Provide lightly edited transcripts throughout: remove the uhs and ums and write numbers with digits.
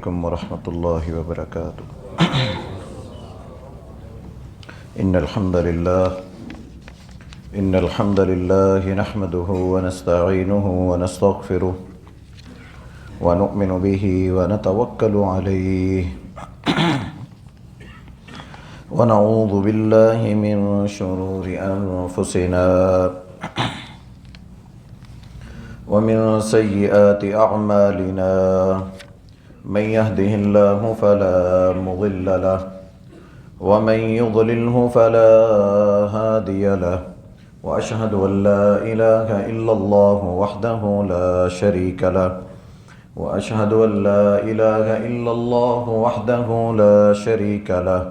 علیکم ورحمۃ اللہ وبرکاتہ۔ ان الحمد للہ نحمده ونستعینه ونستغفره ونؤمن به ونتوکل علیہ ونعوذ باللہ من شرور انفسنا ومن سيئات أعمالنا من يهده الله فلا مضل له ومن يضلله فلا هادي له وأشهد أن لا إله إلا الله وحده لا شريك له وأشهد أن لا إله إلا الله وحده لا شريك له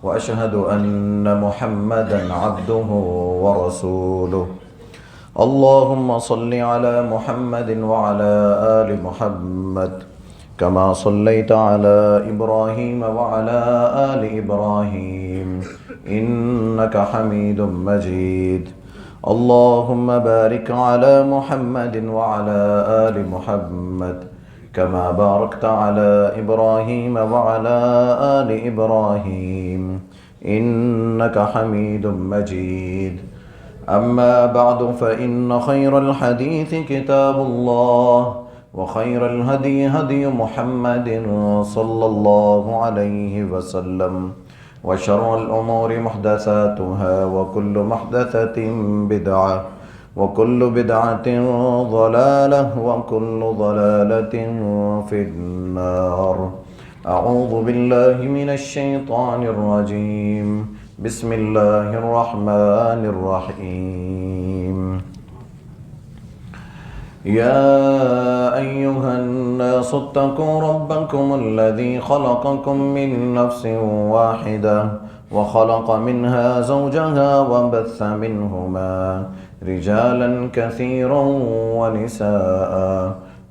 وأشهد أن محمدا عبده ورسوله اللهم صل على محمد وعلى آل محمد كما صليت على إبراهيم وعلى آل إبراهيم إنك حميد مجيد اللهم بارك على محمد وعلى آل محمد كما باركت على إبراهيم وعلى آل إبراهيم إنك حميد مجيد أما بعد فإن خير الحديث كتاب الله وخير الهدي هدي محمد صلى الله عليه وسلم وشر الأمور محدثاتها وكل محدثة بدعة وكل بدعة ضلالة وكل ضلالة في النار أعوذ بالله من الشيطان الرجيم بسم الله الرحمن الرحيم يا أيها الناس اتقوا ربكم الذي خلقكم من نفس واحدة وخلق منها زوجها وبث منهما رجالا كثيرا ونساء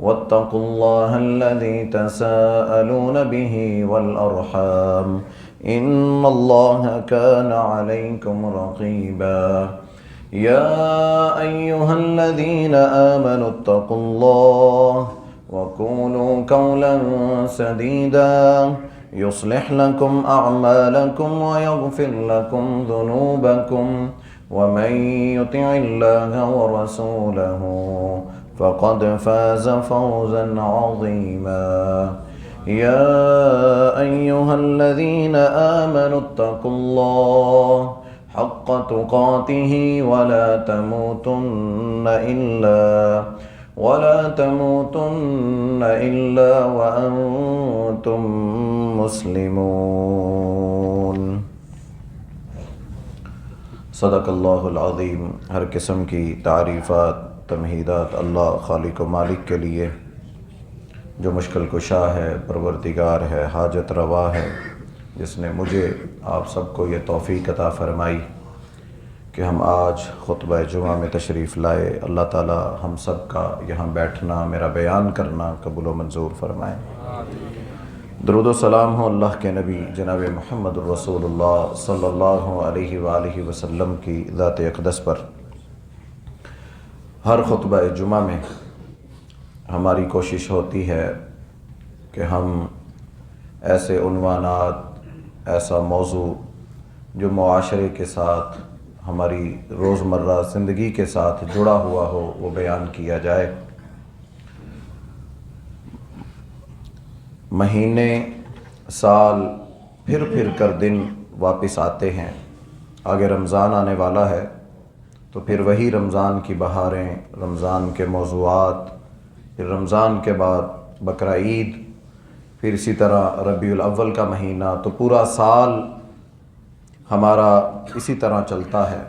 واتقوا الله الذي تساءلون به والأرحام إن الله كان عليكم رقيبا يا أيها الذين آمنوا اتقوا الله وقولوا قولا سديدا يصلح لكم أعمالكم ويغفر لكم ذنوبكم ومن يطع الله ورسوله فقد فاز فوزا عظيما يا أيها الذين آمنوا اتقوا الله حق تقاته ولا تموتن إلا وأنتم مسلمون۔ صدق اللہ العظیم۔ ہر قسم کی تعریفات تمہیدات اللہ خالق و مالک کے لیے، جو مشکل کشا ہے، پروردگار ہے، حاجت روا ہے، جس نے مجھے آپ سب کو یہ توفیق عطا فرمائی کہ ہم آج خطبہ جمعہ میں تشریف لائے۔ اللہ تعالی ہم سب کا یہاں بیٹھنا، میرا بیان کرنا قبول و منظور فرمائے۔ درود و سلام ہو اللہ کے نبی جناب محمد الرسول اللہ صلی اللہ علیہ وآلہ وسلم کی ذات اقدس پر۔ ہر خطبہ جمعہ میں ہماری کوشش ہوتی ہے کہ ہم ایسے عنوانات، ایسا موضوع جو معاشرے کے ساتھ، ہماری روزمرہ زندگی کے ساتھ جڑا ہوا ہو، وہ بیان کیا جائے۔ مہینے، سال پھر کر دن واپس آتے ہیں۔ آگے رمضان آنے والا ہے تو پھر وہی رمضان کی بہاریں، رمضان کے موضوعات، پھر رمضان کے بعد بقرعید، پھر اسی طرح ربیع الاول کا مہینہ، تو پورا سال ہمارا اسی طرح چلتا ہے۔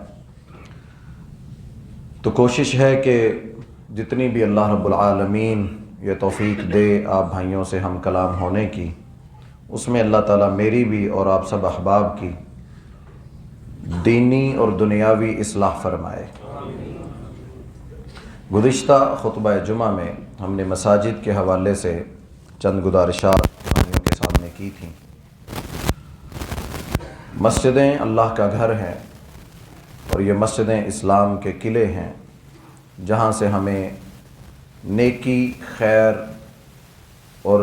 تو کوشش ہے کہ جتنی بھی اللہ رب العالمین یہ توفیق دے آپ بھائیوں سے ہم کلام ہونے کی، اس میں اللہ تعالیٰ میری بھی اور آپ سب احباب کی دینی اور دنیاوی اصلاح فرمائے۔ گزشتہ خطبہ جمعہ میں ہم نے مساجد کے حوالے سے چند گزارشات بھائیوں کے سامنے کی تھیں۔ مسجدیں اللہ کا گھر ہیں اور یہ مسجدیں اسلام کے قلعے ہیں، جہاں سے ہمیں نیکی، خیر اور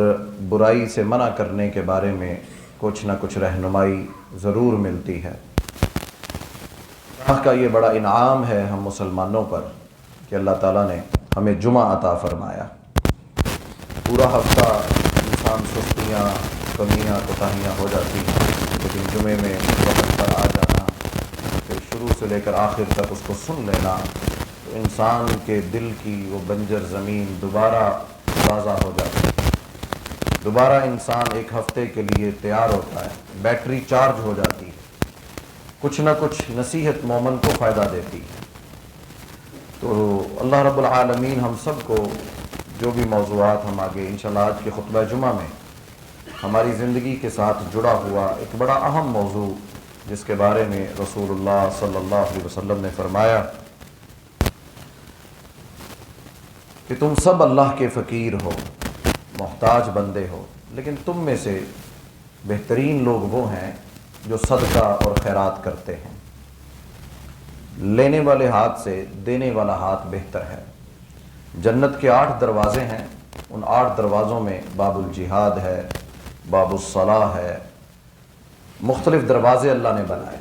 برائی سے منع کرنے کے بارے میں کچھ نہ کچھ رہنمائی ضرور ملتی ہے۔ اللہ کا یہ بڑا انعام ہے ہم مسلمانوں پر کہ اللہ تعالیٰ نے ہمیں جمعہ عطا فرمایا۔ پورا ہفتہ انسان سستیاں، کمیاں، کوتاہیاں ہو جاتی ہیں، لیکن جمعے میں وقت پر آ جانا، پھر شروع سے لے کر آخر تک اس کو سن لینا، تو انسان کے دل کی وہ بنجر زمین دوبارہ تازہ ہو جاتی ہے۔ دوبارہ انسان ایک ہفتے کے لیے تیار ہوتا ہے، بیٹری چارج ہو جاتی ہے، کچھ نہ کچھ نصیحت مومن کو فائدہ دیتی ہے۔ تو اللہ رب العالمین ہم سب کو جو بھی موضوعات ہم آگے انشاءاللہ آج کے خطبہ جمعہ میں ہماری زندگی کے ساتھ جڑا ہوا ایک بڑا اہم موضوع، جس کے بارے میں رسول اللہ صلی اللہ علیہ وسلم نے فرمایا کہ تم سب اللہ کے فقیر ہو، محتاج بندے ہو، لیکن تم میں سے بہترین لوگ وہ ہیں جو صدقہ اور خیرات کرتے ہیں۔ لینے والے ہاتھ سے دینے والا ہاتھ بہتر ہے۔ جنت کے 8 دروازے ہیں، ان 8 دروازوں میں باب الجہاد ہے، باب الصلاح ہے، مختلف دروازے اللہ نے بنائے،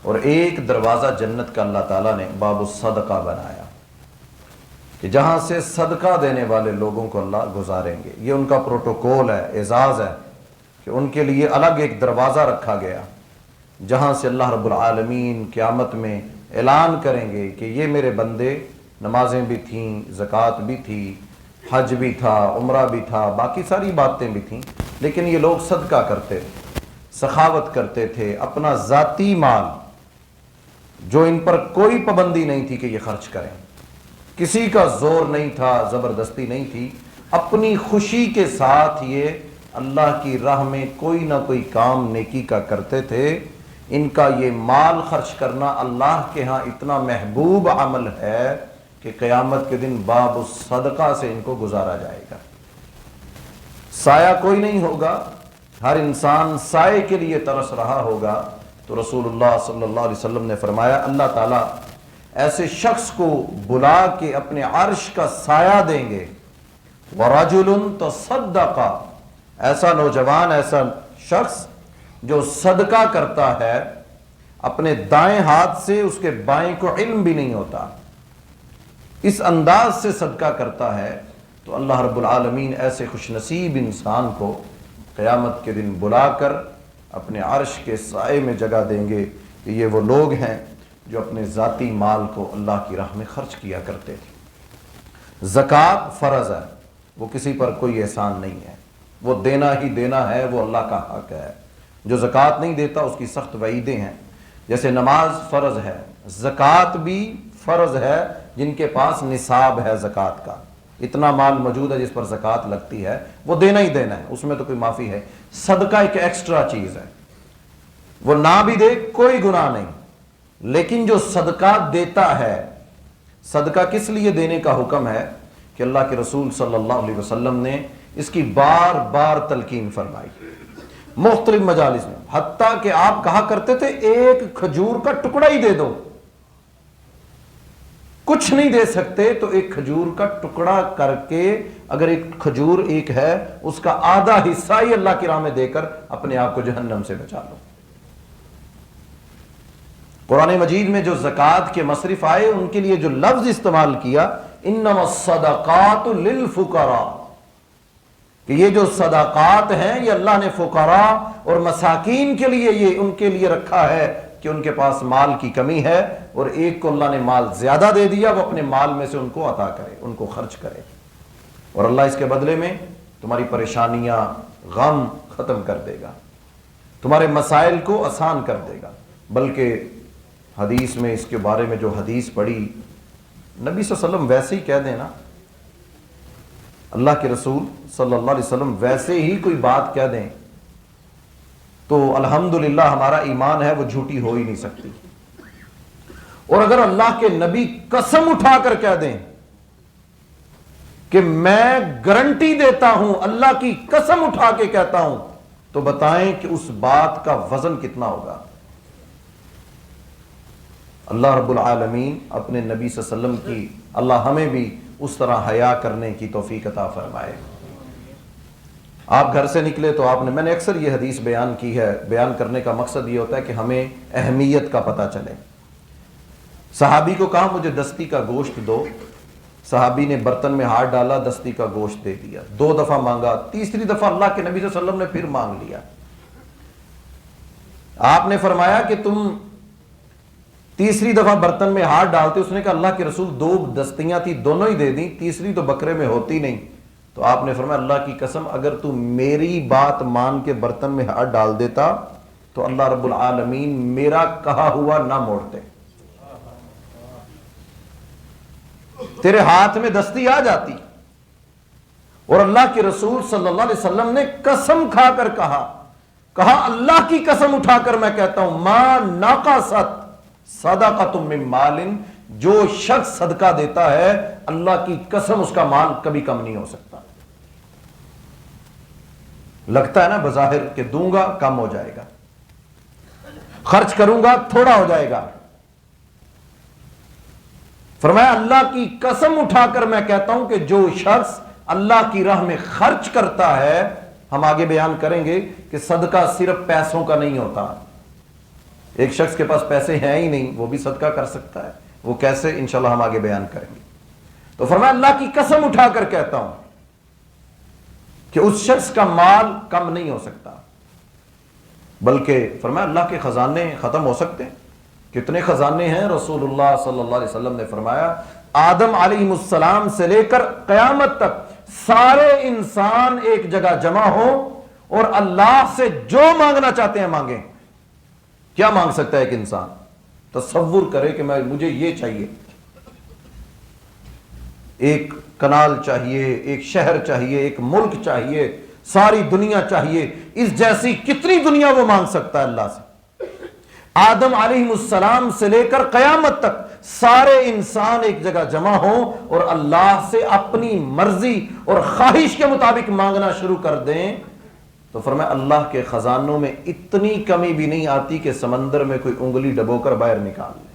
اور ایک دروازہ جنت کا اللہ تعالیٰ نے باب الصدقہ بنایا کہ جہاں سے صدقہ دینے والے لوگوں کو اللہ گزاریں گے۔ یہ ان کا پروٹوکول ہے، اعزاز ہے کہ ان کے لیے الگ ایک دروازہ رکھا گیا جہاں سے اللہ رب العالمین قیامت میں اعلان کریں گے کہ یہ میرے بندے، نمازیں بھی تھیں، زکوٰۃ بھی تھی، حج بھی تھا، عمرہ بھی تھا، باقی ساری باتیں بھی تھیں، لیکن یہ لوگ صدقہ کرتے تھے، سخاوت کرتے تھے، اپنا ذاتی مال جو ان پر کوئی پابندی نہیں تھی کہ یہ خرچ کریں، کسی کا زور نہیں تھا، زبردستی نہیں تھی، اپنی خوشی کے ساتھ یہ اللہ کی راہ میں کوئی نہ کوئی کام نیکی کا کرتے تھے۔ ان کا یہ مال خرچ کرنا اللہ کے ہاں اتنا محبوب عمل ہے کہ قیامت کے دن باب الصدقہ سے ان کو گزارا جائے گا۔ سایہ کوئی نہیں ہوگا، ہر انسان سائے کے لیے ترس رہا ہوگا۔ تو رسول اللہ صلی اللہ علیہ وسلم نے فرمایا اللہ تعالیٰ ایسے شخص کو بلا کے اپنے عرش کا سایہ دیں گے، وَرَجُلٌ تَصَدَّقَ، ایسا نوجوان، ایسا شخص جو صدقہ کرتا ہے اپنے دائیں ہاتھ سے، اس کے بائیں کو علم بھی نہیں ہوتا، اس انداز سے صدقہ کرتا ہے، تو اللہ رب العالمین ایسے خوش نصیب انسان کو قیامت کے دن بلا کر اپنے عرش کے سائے میں جگہ دیں گے کہ یہ وہ لوگ ہیں جو اپنے ذاتی مال کو اللہ کی راہ میں خرچ کیا کرتے تھے۔ زکوٰۃ فرض ہے، وہ کسی پر کوئی احسان نہیں ہے، وہ دینا ہی دینا ہے، وہ اللہ کا حق ہے۔ جو زکوٰۃ نہیں دیتا اس کی سخت وعیدیں ہیں۔ جیسے نماز فرض ہے، زکوٰۃ بھی فرض ہے جن کے پاس نصاب ہے زکوٰۃ کا، اتنا مال موجود ہے جس پر زکوٰۃ لگتی ہے، وہ دینا ہی دینا ہے، اس میں تو کوئی معافی ہے۔ صدقہ ایک ایکسٹرا چیز ہے، وہ نہ بھی دے کوئی گناہ نہیں، لیکن جو صدقہ دیتا ہے، صدقہ کس لیے دینے کا حکم ہے کہ اللہ کے رسول صلی اللہ علیہ وسلم نے اس کی بار بار تلقین فرمائی مختلف مجالس میں، حتیٰ کہ آپ کہا کرتے تھے ایک کھجور کا ٹکڑا ہی دے دو، کچھ نہیں دے سکتے تو ایک کھجور کا ٹکڑا کر کے، اگر ایک کھجور ایک ہے اس کا آدھا حصہ ہی اللہ کی راہ میں دے کر اپنے آپ کو جہنم سے بچا لو۔ قرآن مجید میں جو زکوٰۃ کے مصرف آئے ان کے لیے جو لفظ استعمال کیا انما الصدقات للفقراء، کہ یہ جو صدقات ہیں یہ اللہ نے فقراء اور مساکین کے لیے، یہ ان کے لیے رکھا ہے کہ ان کے پاس مال کی کمی ہے، اور ایک کو اللہ نے مال زیادہ دے دیا، وہ اپنے مال میں سے ان کو عطا کرے، ان کو خرچ کرے، اور اللہ اس کے بدلے میں تمہاری پریشانیاں، غم ختم کر دے گا، تمہارے مسائل کو آسان کر دے گا۔ بلکہ حدیث میں اس کے بارے میں جو حدیث پڑھی، نبی صلی اللہ علیہ وسلم ویسے ہی کہہ دینا، اللہ کے رسول صلی اللہ علیہ وسلم ویسے ہی کوئی بات کہہ دیں تو الحمدللہ ہمارا ایمان ہے وہ جھوٹی ہو ہی نہیں سکتی، اور اگر اللہ کے نبی قسم اٹھا کر کہہ دیں کہ میں گارنٹی دیتا ہوں، اللہ کی قسم اٹھا کے کہتا ہوں، تو بتائیں کہ اس بات کا وزن کتنا ہوگا۔ اللہ رب العالمین اپنے نبی صلی اللہ علیہ وسلم کی، اللہ ہمیں بھی اس طرح حیا کرنے کی توفیق عطا فرمائے۔ آپ گھر سے نکلے تو آپ نے، میں نے اکثر یہ حدیث بیان کی ہے، بیان کرنے کا مقصد یہ ہوتا ہے کہ ہمیں اہمیت کا پتہ چلے۔ صحابی کو کہا مجھے دستی کا گوشت دو، صحابی نے برتن میں ہاتھ ڈالا، دستی کا گوشت دے دیا، 2 دفعہ مانگا، تیسری دفعہ اللہ کے نبی صلی اللہ علیہ وسلم نے پھر مانگ لیا۔ آپ نے فرمایا کہ تم تیسری دفعہ برتن میں ہاتھ ڈالتے، اس نے کہا اللہ کے رسول 2 دستیاں تھی، دونوں ہی دے دیں، تیسری تو بکرے میں ہوتی نہیں۔ تو آپ نے فرمایا اللہ کی قسم اگر تو میری بات مان کے برتن میں ہاتھ ڈال دیتا تو اللہ رب العالمین میرا کہا ہوا نہ موڑتے، تیرے ہاتھ میں دستی آ جاتی۔ اور اللہ کے رسول صلی اللہ علیہ وسلم نے قسم کھا کر کہا اللہ کی قسم اٹھا کر میں کہتا ہوں ما ناقصت صدقۃ من مال، جو شخص صدقہ دیتا ہے اللہ کی قسم اس کا مال کبھی کم نہیں ہو سکتا۔ لگتا ہے نا بظاہر کہ دوں گا کم ہو جائے گا، خرچ کروں گا تھوڑا ہو جائے گا، فرمایا اللہ کی قسم اٹھا کر میں کہتا ہوں کہ جو شخص اللہ کی راہ میں خرچ کرتا ہے، ہم آگے بیان کریں گے کہ صدقہ صرف پیسوں کا نہیں ہوتا۔ ایک شخص کے پاس پیسے ہیں ہی نہیں، وہ بھی صدقہ کر سکتا ہے، وہ کیسے انشاءاللہ ہم آگے بیان کریں گے۔ تو فرمایا اللہ کی قسم اٹھا کر کہتا ہوں کہ اس شخص کا مال کم نہیں ہو سکتا، بلکہ فرمایا اللہ کے خزانے ختم ہو سکتے ہیں۔ کتنے خزانے ہیں؟ رسول اللہ صلی اللہ علیہ وسلم نے فرمایا آدم علیہ السلام سے لے کر قیامت تک سارے انسان ایک جگہ جمع ہوں اور اللہ سے جو مانگنا چاہتے ہیں مانگیں۔ کیا مانگ سکتا ہے ایک انسان؟ تصور کرے کہ مجھے یہ چاہیے، ایک کنال چاہیے، ایک شہر چاہیے، ایک ملک چاہیے، ساری دنیا چاہیے، اس جیسی کتنی دنیا وہ مانگ سکتا ہے اللہ سے؟ آدم علیہ السلام سے لے کر قیامت تک سارے انسان ایک جگہ جمع ہوں اور اللہ سے اپنی مرضی اور خواہش کے مطابق مانگنا شروع کر دیں تو فرمایا اللہ کے خزانوں میں اتنی کمی بھی نہیں آتی کہ سمندر میں کوئی انگلی ڈبو کر باہر نکال لے۔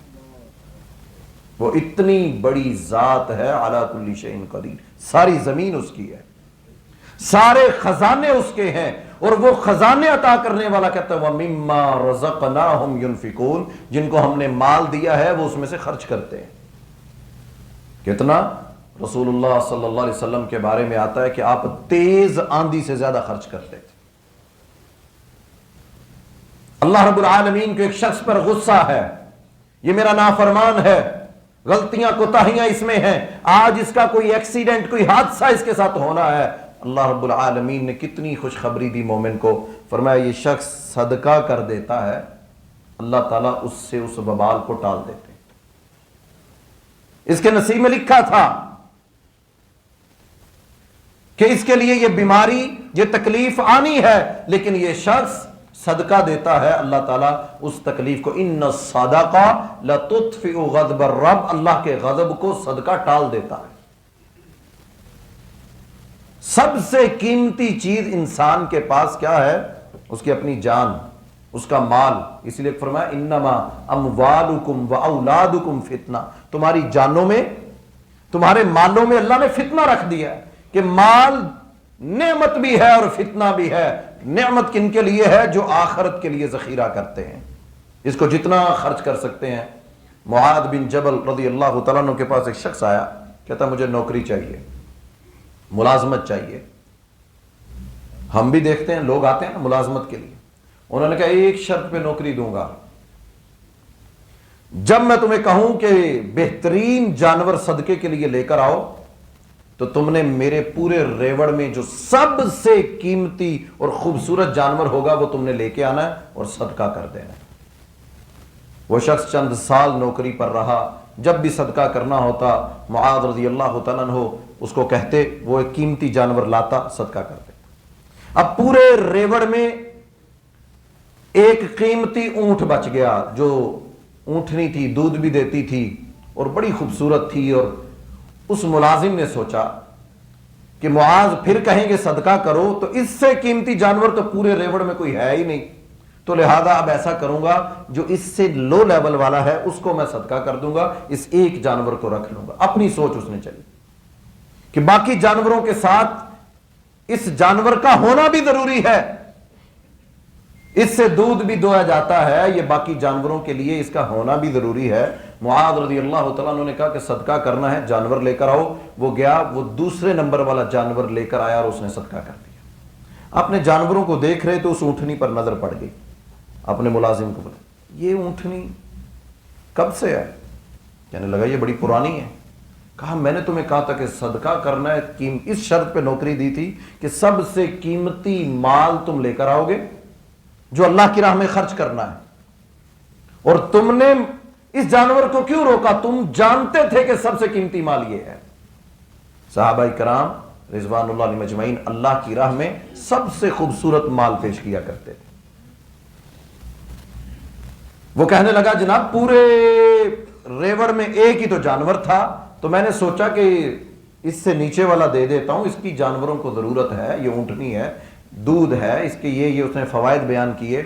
وہ اتنی بڑی ذات ہے، علی کل شیء قدیر، ساری زمین اس کی ہے، سارے خزانے اس کے ہیں، اور وہ خزانے عطا کرنے والا کہتا ہے وَمِمَّا رَزَقْنَاهُمْ يُنْفِقُونَ، جن کو ہم نے مال دیا ہے وہ اس میں سے خرچ کرتے ہیں۔ کتنا؟ رسول اللہ صلی اللہ علیہ وسلم کے بارے میں آتا ہے کہ آپ تیز آندھی سے زیادہ خرچ کرتے تھے۔ اللہ رب العالمین کو ایک شخص پر غصہ ہے، یہ میرا نافرمان ہے، غلطیاں کوتاہیاں اس میں ہیں، آج اس کا کوئی ایکسیڈنٹ، کوئی حادثہ اس کے ساتھ ہونا ہے۔ اللہ رب العالمین نے کتنی خوشخبری دی مومن کو، فرمایا یہ شخص صدقہ کر دیتا ہے اللہ تعالیٰ اس سے اس وبال کو ٹال دیتے۔ اس کے نصیب میں لکھا تھا کہ اس کے لیے یہ بیماری، یہ تکلیف آنی ہے، لیکن یہ شخص صدقہ دیتا ہے اللہ تعالیٰ اس تکلیف کو، ان الصدقہ لتطفئ غضب الرب، اللہ کے غضب کو صدقہ ٹال دیتا ہے۔ سب سے قیمتی چیز انسان کے پاس کیا ہے؟ اس کی اپنی جان، اس کا مال۔ اس لیے فرمایا انما اموالکم واولادکم فتنہ، تمہاری جانوں میں، تمہارے مالوں میں اللہ نے فتنہ رکھ دیا ہے کہ مال نعمت بھی ہے اور فتنہ بھی ہے۔ نعمت کن کے لیے ہے؟ جو آخرت کے لیے ذخیرہ کرتے ہیں، اس کو جتنا خرچ کر سکتے ہیں۔ معاذ بن جبل رضی اللہ تعالیٰ عنہ کے پاس ایک شخص آیا، کہتا مجھے نوکری چاہیے، ملازمت چاہیے۔ ہم بھی دیکھتے ہیں لوگ آتے ہیں نا ملازمت کے لیے، انہوں نے کہا ایک شرط پہ نوکری دوں گا، جب میں تمہیں کہوں کہ بہترین جانور صدقے کے لیے لے کر آؤ تو تم نے میرے پورے ریوڑ میں جو سب سے قیمتی اور خوبصورت جانور ہوگا وہ تم نے لے کے آنا ہے اور صدقہ کر دینا ہے۔ وہ شخص چند سال نوکری پر رہا، جب بھی صدقہ کرنا ہوتا معاذ رضی اللہ تعالیٰ عنہ اس کو کہتے، وہ ایک قیمتی جانور لاتا، صدقہ کرتے۔ اب پورے ریوڑ میں ایک قیمتی اونٹ بچ گیا، جو اونٹنی تھی، دودھ بھی دیتی تھی اور بڑی خوبصورت تھی، اور اس ملازم نے سوچا کہ معاذ پھر کہیں گے صدقہ کرو تو اس سے قیمتی جانور تو پورے ریوڑ میں کوئی ہے ہی نہیں، تو لہذا اب ایسا کروں گا جو اس سے لو لیول والا ہے اس کو میں صدقہ کر دوں گا، اس ایک جانور کو رکھ لوں گا۔ اپنی سوچ اس نے چلی کہ باقی جانوروں کے ساتھ اس جانور کا ہونا بھی ضروری ہے، اس سے دودھ بھی دویا جاتا ہے، یہ باقی جانوروں کے لیے اس کا ہونا بھی ضروری ہے۔ معاذ رضی اللہ تعالیٰ عنہ نے کہا کہ صدقہ کرنا ہے، جانور لے کر آؤ۔ وہ گیا، وہ دوسرے نمبر والا جانور لے کر آیا اور اس نے صدقہ کر دیا۔ اپنے جانوروں کو دیکھ رہے تو اس اونٹنی پر نظر پڑ گئی، اپنے ملازم کو بولا یہ اونٹنی کب سے ہے؟ کہنے لگا یہ بڑی پرانی ہے۔ کہا میں نے تمہیں کہا تھا کہ صدقہ کرنا ہے، اس شرط پہ نوکری دی تھی کہ سب سے قیمتی مال تم لے کر آؤ گے جو اللہ کی راہ میں خرچ کرنا ہے، اور تم نے اس جانور کو کیوں روکا؟ تم جانتے تھے کہ سب سے قیمتی مال یہ ہے۔ صحابہ کرام رضوان اللہ علیہم اجمعین اللہ کی راہ میں سب سے خوبصورت مال پیش کیا کرتے تھے۔ وہ کہنے لگا جناب پورے ریوڑ میں ایک ہی تو جانور تھا، تو میں نے سوچا کہ اس سے نیچے والا دے دیتا ہوں، اس کی جانوروں کو ضرورت ہے، یہ اونٹنی ہے، دودھ ہے اس کے، یہ اس نے فوائد بیان کیے۔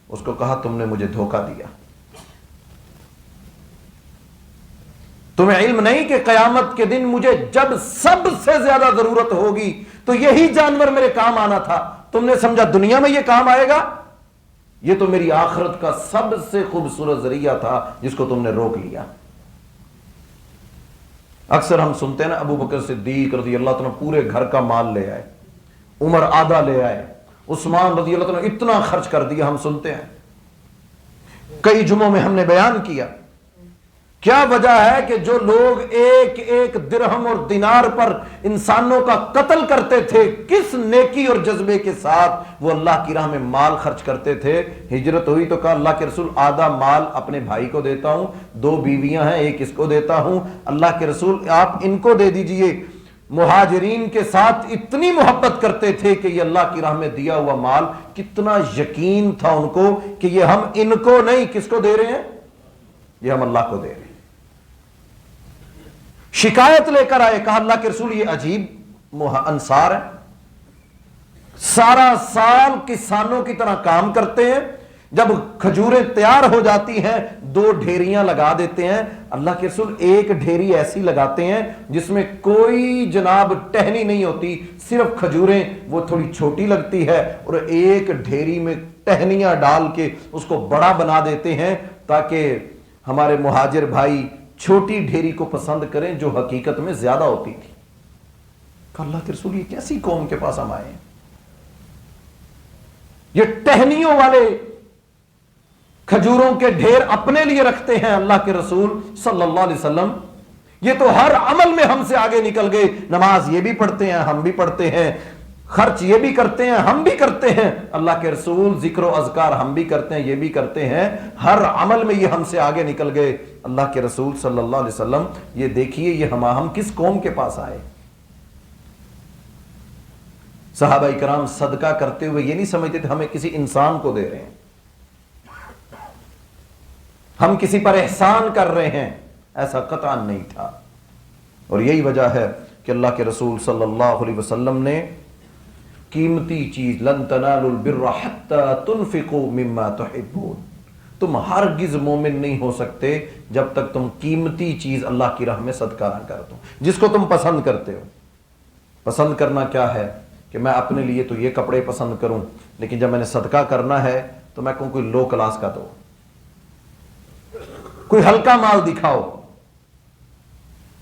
اس کو کہا تم نے مجھے دھوکہ دیا، تمہیں علم نہیں کہ قیامت کے دن مجھے جب سب سے زیادہ ضرورت ہوگی تو یہی جانور میرے کام آنا تھا، تم نے سمجھا دنیا میں یہ کام آئے گا؟ یہ تو میری آخرت کا سب سے خوبصورت ذریعہ تھا جس کو تم نے روک لیا۔ اکثر ہم سنتے ہیں نا ابو بکر صدیق رضی اللہ عنہ پورے گھر کا مال لے آئے، عمر آدھا لے آئے، عثمان رضی اللہ عنہ اتنا خرچ کر دیا، ہم سنتے ہیں، کئی جمعوں میں ہم نے بیان کیا۔ کیا وجہ ہے کہ جو لوگ ایک ایک درہم اور دینار پر انسانوں کا قتل کرتے تھے، کس نیکی اور جذبے کے ساتھ وہ اللہ کی راہ میں مال خرچ کرتے تھے۔ ہجرت ہوئی تو کہا اللہ کے رسول آدھا مال اپنے بھائی کو دیتا ہوں، 2 بیویاں ہیں ایک اس کو دیتا ہوں، اللہ کے رسول آپ ان کو دے دیجئے۔ مہاجرین کے ساتھ اتنی محبت کرتے تھے کہ یہ اللہ کی راہ میں دیا ہوا مال، کتنا یقین تھا ان کو کہ یہ ہم ان کو نہیں، کس کو دے رہے ہیں؟ یہ ہم اللہ کو دے رہے ہیں۔ شکایت لے کر آئے، کہا اللہ کے رسول یہ عجیب انصار ہے، سارا سال کسانوں کی طرح کام کرتے ہیں، جب کھجوریں تیار ہو جاتی ہیں 2 ڈھیریاں لگا دیتے ہیں، اللہ کے رسول ایک ڈھیری ایسی لگاتے ہیں جس میں کوئی جناب ٹہنی نہیں ہوتی، صرف کھجوریں، وہ تھوڑی چھوٹی لگتی ہے، اور ایک ڈھیری میں ٹہنیاں ڈال کے اس کو بڑا بنا دیتے ہیں تاکہ ہمارے مہاجر بھائی چھوٹی ڈھیری کو پسند کریں جو حقیقت میں زیادہ ہوتی تھی۔ کہ اللہ کے رسول یہ کیسی قوم کے پاس ہم آئے ہیں، یہ ٹہنیوں والے کھجوروں کے ڈھیر اپنے لیے رکھتے ہیں اللہ کے رسول صلی اللہ علیہ وسلم، یہ تو ہر عمل میں ہم سے آگے نکل گئے، نماز یہ بھی پڑھتے ہیں ہم بھی پڑھتے ہیں، خرچ یہ بھی کرتے ہیں ہم بھی کرتے ہیں، اللہ کے رسول ذکر و اذکار ہم بھی کرتے ہیں یہ بھی کرتے ہیں، ہر عمل میں یہ ہم سے آگے نکل گئے۔ اللہ کے رسول صلی اللہ علیہ وسلم یہ دیکھیے یہ ہم کس قوم کے پاس آئے۔ صحابہ کرام صدقہ کرتے ہوئے یہ نہیں سمجھتے تھے ہمیں کسی انسان کو دے رہے ہیں، ہم کسی پر احسان کر رہے ہیں، ایسا قطعا نہیں تھا۔ اور یہی وجہ ہے کہ اللہ کے رسول صلی اللہ علیہ وسلم نے قیمتی چیز لن تنالوا البر حتى تنفقوا مما تحبون، تم ہرگز مومن نہیں ہو سکتے جب تک تم قیمتی چیز اللہ کی راہ میں صدقہ نہ کر دو، جس کو تم پسند کرتے ہو۔ پسند کرنا کیا ہے کہ میں اپنے لیے تو یہ کپڑے پسند کروں، لیکن جب میں نے صدقہ کرنا ہے تو میں کہوں کوئی لو کلاس کا دو، کوئی ہلکا مال دکھاؤ،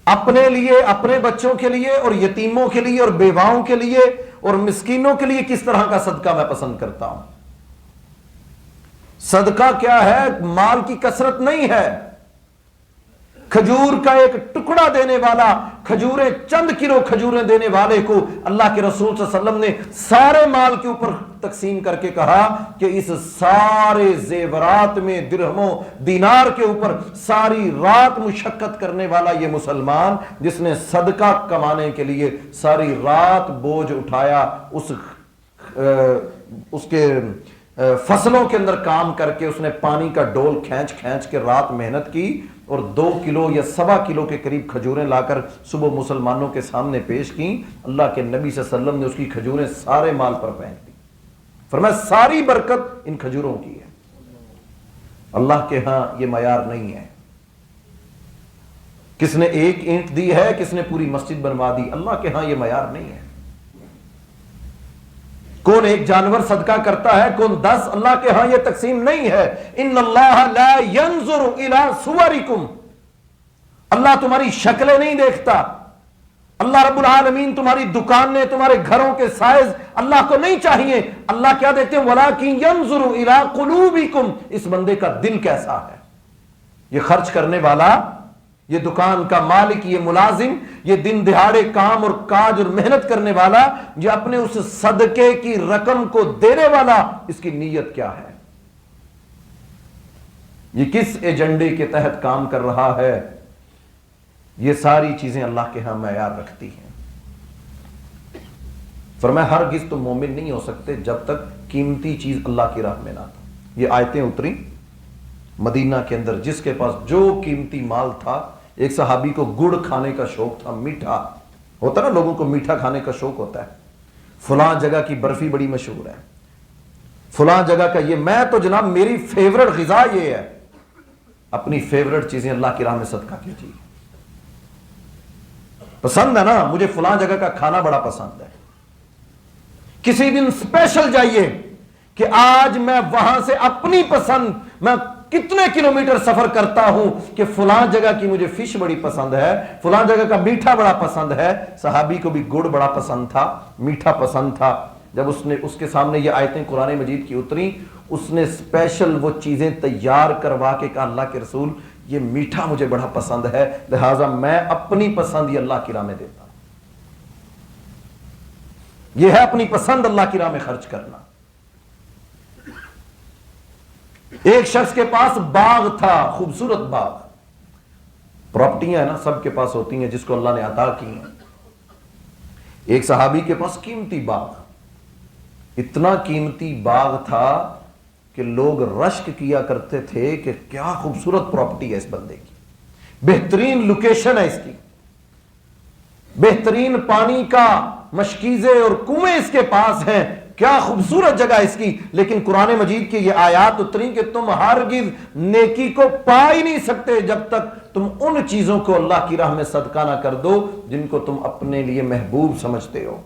اپنے لیے، اپنے بچوں کے لیے، اور یتیموں کے لیے، اور بیواؤں کے لیے، اور مسکینوں کے لیے کس طرح کا صدقہ میں پسند کرتا ہوں۔ صدقہ کیا ہے؟ مال کی کثرت نہیں ہے، کھجور کا ایک ٹکڑا دینے والا، کھجوریں چند کلو کھجوریں دینے والے کو اللہ کے رسول صلی اللہ علیہ وسلم نے سارے مال کے اوپر تقسیم کر کے کہا کہ اس سارے زیورات میں درہموں دینار کے اوپر ساری رات مشقت کرنے والا یہ مسلمان جس نے صدقہ کمانے کے لیے ساری رات بوجھ اٹھایا، اس کے فصلوں کے اندر کام کر کے اس نے پانی کا ڈول کھینچ کھینچ کے رات محنت کی اور 2 کلو یا 1.25 کلو کے قریب کھجوریں لا کر صبح مسلمانوں کے سامنے پیش کی۔ اللہ کے نبی صلی اللہ علیہ وسلم نے اس کی کھجوریں سارے مال پر پھینک دی، فرمایا ساری برکت ان کھجوروں کی ہے۔ اللہ کے ہاں یہ معیار نہیں ہے کس نے 1 اینٹ دی ہے، کس نے پوری مسجد بنوا دی، اللہ کے ہاں یہ معیار نہیں ہے۔ کون ایک جانور صدقہ کرتا ہے، کون 10، اللہ کے ہاں یہ تقسیم نہیں ہے۔ ان اللہ لا ينظر الى صورکم، اللہ تمہاری شکلیں نہیں دیکھتا، اللہ رب العالمین تمہاری دکانیں، تمہارے گھروں کے سائز اللہ کو نہیں چاہیے۔ اللہ کیا دیکھتے ہیں؟ وَلَٰكِن يَنظُرُ إِلَىٰ قُلُوبِكُمْ، اس بندے کا دل کیسا ہے۔ یہ خرچ کرنے والا، یہ دکان کا مالک، یہ ملازم، یہ دن دہاڑے کام اور کاج اور محنت کرنے والا، یہ اپنے اس صدقے کی رقم کو دینے والا، اس کی نیت کیا ہے، یہ کس ایجنڈے کے تحت کام کر رہا ہے۔ یہ ساری چیزیں اللہ کے ہاں معیار رکھتی ہیں۔ فرمایا ہرگز تم مومن نہیں ہو سکتے جب تک قیمتی چیز اللہ کی راہ میں نہ تھا۔ یہ آیتیں اتری مدینہ کے اندر، جس کے پاس جو قیمتی مال تھا۔ ایک صحابی کو گڑ کھانے کا شوق تھا، میٹھا ہوتا نا، لوگوں کو میٹھا کھانے کا شوق ہوتا ہے، فلاں جگہ کی برفی بڑی مشہور ہے، فلاں جگہ کا یہ، میں تو جناب میری فیورٹ غذا یہ ہے۔ اپنی فیورٹ چیزیں اللہ کی راہ میں صدقہ کیجیے۔ پسند ہے نا، مجھے فلاں جگہ کا کھانا بڑا پسند ہے، کسی دن اسپیشل جائیے کہ آج میں وہاں سے اپنی پسند، میں کتنے کلومیٹر سفر کرتا ہوں کہ فلاں جگہ کی مجھے فش بڑی پسند ہے، فلاں جگہ کا میٹھا بڑا پسند ہے۔ صحابی کو بھی گڑ بڑا پسند تھا، میٹھا پسند تھا۔ جب اس کے سامنے یہ آیتیں قرآن مجید کی اتری، اس نے اسپیشل وہ چیزیں تیار کروا کے کہا اللہ کے رسول یہ میٹھا مجھے بڑا پسند ہے، لہٰذا میں اپنی پسند یہ اللہ کی راہ میں دیتا ہوں۔ یہ ہے اپنی پسند اللہ کی راہ میں خرچ کرنا۔ ایک شخص کے پاس باغ تھا، خوبصورت باغ، پراپرٹیاں ہیں نا سب کے پاس ہوتی ہیں جس کو اللہ نے عطا کی ہیں۔ ایک صحابی کے پاس قیمتی باغ، اتنا قیمتی باغ تھا کہ لوگ رشک کیا کرتے تھے کہ کیا خوبصورت پراپرٹی ہے اس بندے کی، بہترین لوکیشن ہے اس کی، بہترین پانی کا مشکیزے اور کنویں اس کے پاس ہیں، کیا خوبصورت جگہ اس کی۔ لیکن قرآن مجید کی یہ آیات اتری کہ تم ہرگز نیکی کو پا ہی نہیں سکتے جب تک تم ان چیزوں کو اللہ کی راہ میں صدقہ نہ کر دو جن کو تم اپنے لیے محبوب سمجھتے ہو۔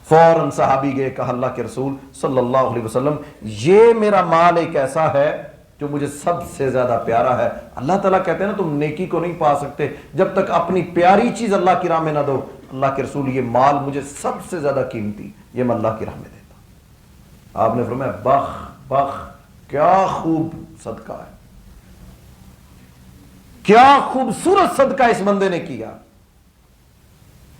فوراً صحابی گئے، کہا اللہ کے رسول صلی اللہ علیہ وسلم یہ میرا مال ایک ایسا ہے جو مجھے سب سے زیادہ پیارا ہے۔ اللہ تعالیٰ کہتے ہیں نا تم نیکی کو نہیں پا سکتے جب تک اپنی پیاری چیز اللہ کی راہ میں نہ دو۔ اللہ کے رسول یہ مال مجھے سب سے زیادہ قیمتی، یہ میں اللہ کی راہ میں دیتا ہوں۔ آپ نے فرمایا بخ بخ، کیا خوب صدقہ ہے، کیا خوبصورت صدقہ اس بندے نے کیا۔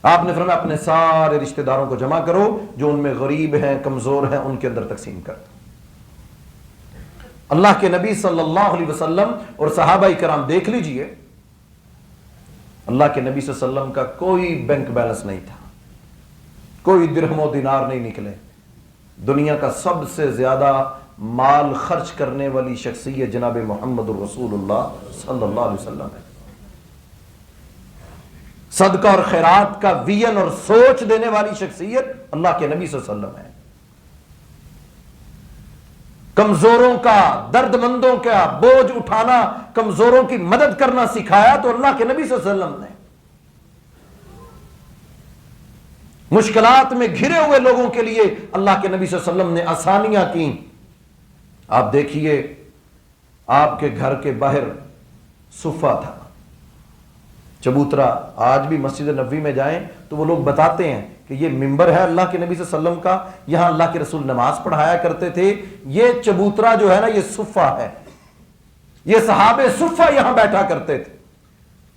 آپ نے فرمایا اپنے سارے رشتہ داروں کو جمع کرو، جو ان میں غریب ہیں کمزور ہیں ان کے اندر تقسیم کر دو۔ اللہ کے نبی صلی اللہ علیہ وسلم اور صحابہ کرام دیکھ لیجئے، اللہ کے نبی صلی اللہ علیہ وسلم کا کوئی بینک بیلنس نہیں تھا، کوئی درہم و دینار نہیں نکلے۔ دنیا کا سب سے زیادہ مال خرچ کرنے والی شخصیت جناب محمد الرسول اللہ صلی اللہ علیہ وسلم ہے۔ صدقہ اور خیرات کا ویژن اور سوچ دینے والی شخصیت اللہ کے نبی صلی اللہ علیہ وسلم ہے۔ کمزوروں کا، درد مندوں کا بوجھ اٹھانا، کمزوروں کی مدد کرنا سکھایا تو اللہ کے نبی صلی اللہ علیہ وسلم نے۔ مشکلات میں گھرے ہوئے لوگوں کے لیے اللہ کے نبی صلی اللہ علیہ وسلم نے آسانیاں کی۔ آپ دیکھیے آپ کے گھر کے باہر صفہ تھا، چبوترا۔ آج بھی مسجد نبوی میں جائیں تو وہ لوگ بتاتے ہیں کہ یہ منبر ہے اللہ کے نبی صلی اللہ علیہ وسلم کا، یہاں اللہ کے رسول نماز پڑھایا کرتے تھے۔ یہ چبوترا جو ہے نا یہ صفہ ہے، یہ صحابہ صفہ یہاں بیٹھا کرتے تھے۔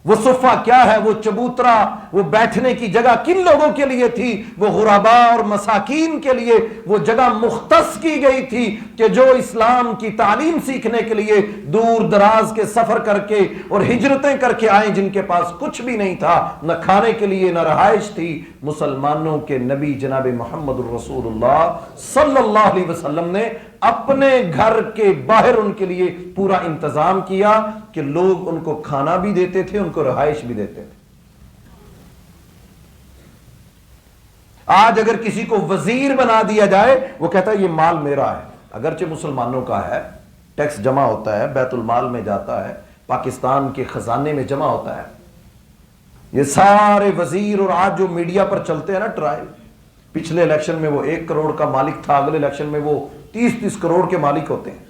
وہ صفہ کیا ہے؟ وہ چبوترا، وہ بیٹھنے کی جگہ کن لوگوں کے لیے تھی؟ وہ غرباء اور مساکین کے لیے وہ جگہ مختص کی گئی تھی کہ جو اسلام کی تعلیم سیکھنے کے لیے دور دراز کے سفر کر کے اور ہجرتیں کر کے آئیں، جن کے پاس کچھ بھی نہیں تھا، نہ کھانے کے لیے نہ رہائش تھی۔ مسلمانوں کے نبی جناب محمد الرسول اللہ صلی اللہ علیہ وسلم نے اپنے گھر کے باہر ان کے لیے پورا انتظام کیا کہ لوگ ان کو کھانا بھی دیتے تھے، ان کو رہائش بھی دیتے تھے۔ آج اگر کسی کو وزیر بنا دیا جائے وہ کہتا ہے یہ مال میرا ہے، اگرچہ مسلمانوں کا ہے، ٹیکس جمع ہوتا ہے، بیت المال میں جاتا ہے، پاکستان کے خزانے میں جمع ہوتا ہے۔ یہ سارے وزیر اور آج جو میڈیا پر چلتے ہیں نا ٹرائل، پچھلے الیکشن میں وہ 1 کروڑ کا مالک تھا، اگلے الیکشن میں وہ 30 کروڑ کے مالک ہوتے ہیں۔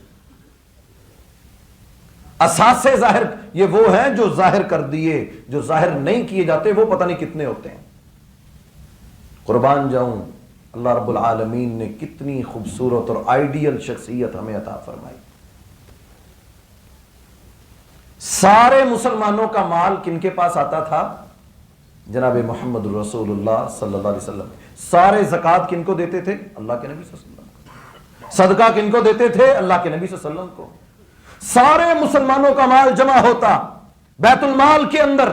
اساسے ظاہر یہ وہ ہیں جو ظاہر کر دیے، جو ظاہر نہیں کیے جاتے وہ پتہ نہیں کتنے ہوتے ہیں۔ قربان جاؤں، اللہ رب العالمین نے کتنی خوبصورت اور آئیڈیل شخصیت ہمیں عطا فرمائی۔ سارے مسلمانوں کا مال کن کے پاس آتا تھا؟ جناب محمد رسول اللہ صلی اللہ علیہ وسلم۔ سارے زکوٰۃ کن کو دیتے تھے؟ اللہ کے نبی صلی اللہ علیہ وسلم کو۔ صدقہ کن کو دیتے تھے؟ اللہ کے نبی صلی اللہ علیہ وسلم کو۔ سارے مسلمانوں کا مال جمع ہوتا بیت المال کے اندر،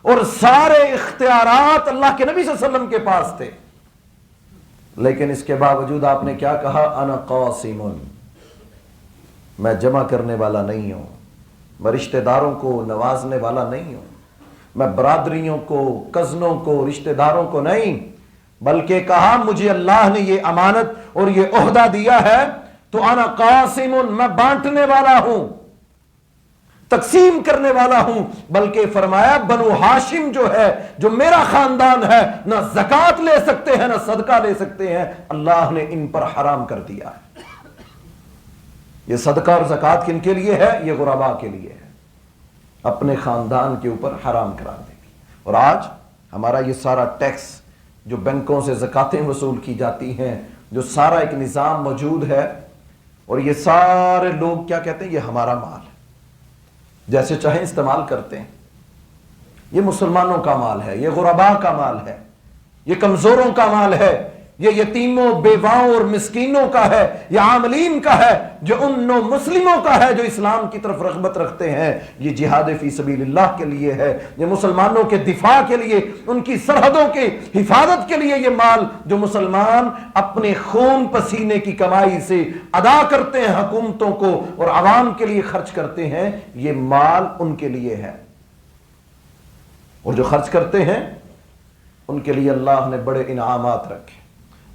اور سارے اختیارات اللہ کے نبی صلی اللہ علیہ وسلم کے پاس تھے، لیکن اس کے باوجود آپ نے کیا کہا؟ انا قاسم، میں جمع کرنے والا نہیں ہوں، میں رشتہ داروں کو نوازنے والا نہیں ہوں، میں برادریوں کو، کزنوں کو، رشتہ داروں کو نہیں، بلکہ کہا مجھے اللہ نے یہ امانت اور یہ عہدہ دیا ہے تو انا قاسم، میں بانٹنے والا ہوں، تقسیم کرنے والا ہوں۔ بلکہ فرمایا بنو ہاشم جو ہے، جو میرا خاندان ہے، نہ زکوٰۃ لے سکتے ہیں نہ صدقہ لے سکتے ہیں، اللہ نے ان پر حرام کر دیا ہے۔ یہ صدقہ اور زکوٰۃ کن کے لیے ہے؟ یہ غرباء کے لیے ہے، اپنے خاندان کے اوپر حرام کرا دے گی۔ اور آج ہمارا یہ سارا ٹیکس جو بینکوں سے زکاتیں وصول کی جاتی ہیں، جو سارا ایک نظام موجود ہے، اور یہ سارے لوگ کیا کہتے ہیں؟ یہ ہمارا مال ہے، جیسے چاہیں استعمال کرتے ہیں۔ یہ مسلمانوں کا مال ہے، یہ غرباء کا مال ہے، یہ کمزوروں کا مال ہے، یہ یتیموں، بیواؤں اور مسکینوں کا ہے، یہ عاملین کا ہے، جو ان نو مسلموں کا ہے جو اسلام کی طرف رغبت رکھتے ہیں۔ یہ جہاد فی سبیل اللہ کے لیے ہے، یہ مسلمانوں کے دفاع کے لیے، ان کی سرحدوں کی حفاظت کے لیے۔ یہ مال جو مسلمان اپنے خون پسینے کی کمائی سے ادا کرتے ہیں، حکومتوں کو اور عوام کے لیے خرچ کرتے ہیں، یہ مال ان کے لیے ہے، اور جو خرچ کرتے ہیں ان کے لیے اللہ نے بڑے انعامات رکھے۔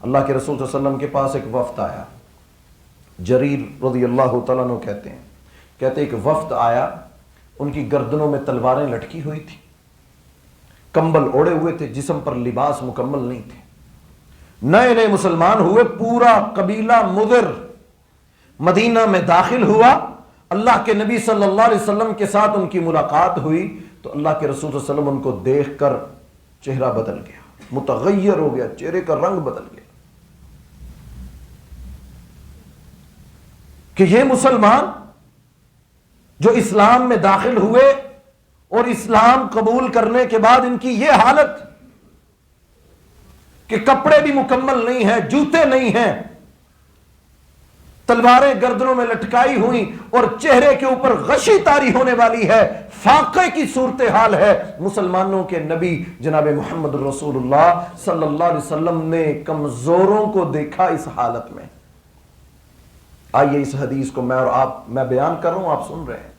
اللہ کے رسول صلی اللہ علیہ وسلم کے پاس ایک وفد آیا، جریر رضی اللہ تعالیٰ عنہ کہتے ایک وفد آیا، ان کی گردنوں میں تلواریں لٹکی ہوئی تھی، کمبل اوڑے ہوئے تھے، جسم پر لباس مکمل نہیں تھے، نئے نئے مسلمان ہوئے، پورا قبیلہ مضر مدینہ میں داخل ہوا۔ اللہ کے نبی صلی اللہ علیہ وسلم کے ساتھ ان کی ملاقات ہوئی تو اللہ کے رسول صلی اللہ علیہ وسلم ان کو دیکھ کر چہرہ بدل گیا، متغیر ہو گیا، چہرے کا رنگ بدل گیا کہ یہ مسلمان جو اسلام میں داخل ہوئے اور اسلام قبول کرنے کے بعد ان کی یہ حالت کہ کپڑے بھی مکمل نہیں ہیں، جوتے نہیں ہیں، تلواریں گردنوں میں لٹکائی ہوئی اور چہرے کے اوپر غشی طاری ہونے والی ہے، فاقے کی صورتحال ہے۔ مسلمانوں کے نبی جناب محمد رسول اللہ صلی اللہ علیہ وسلم نے کمزوروں کو دیکھا اس حالت میں۔ آئیے اس حدیث کو میں بیان کر رہا ہوں، آپ سن رہے ہیں۔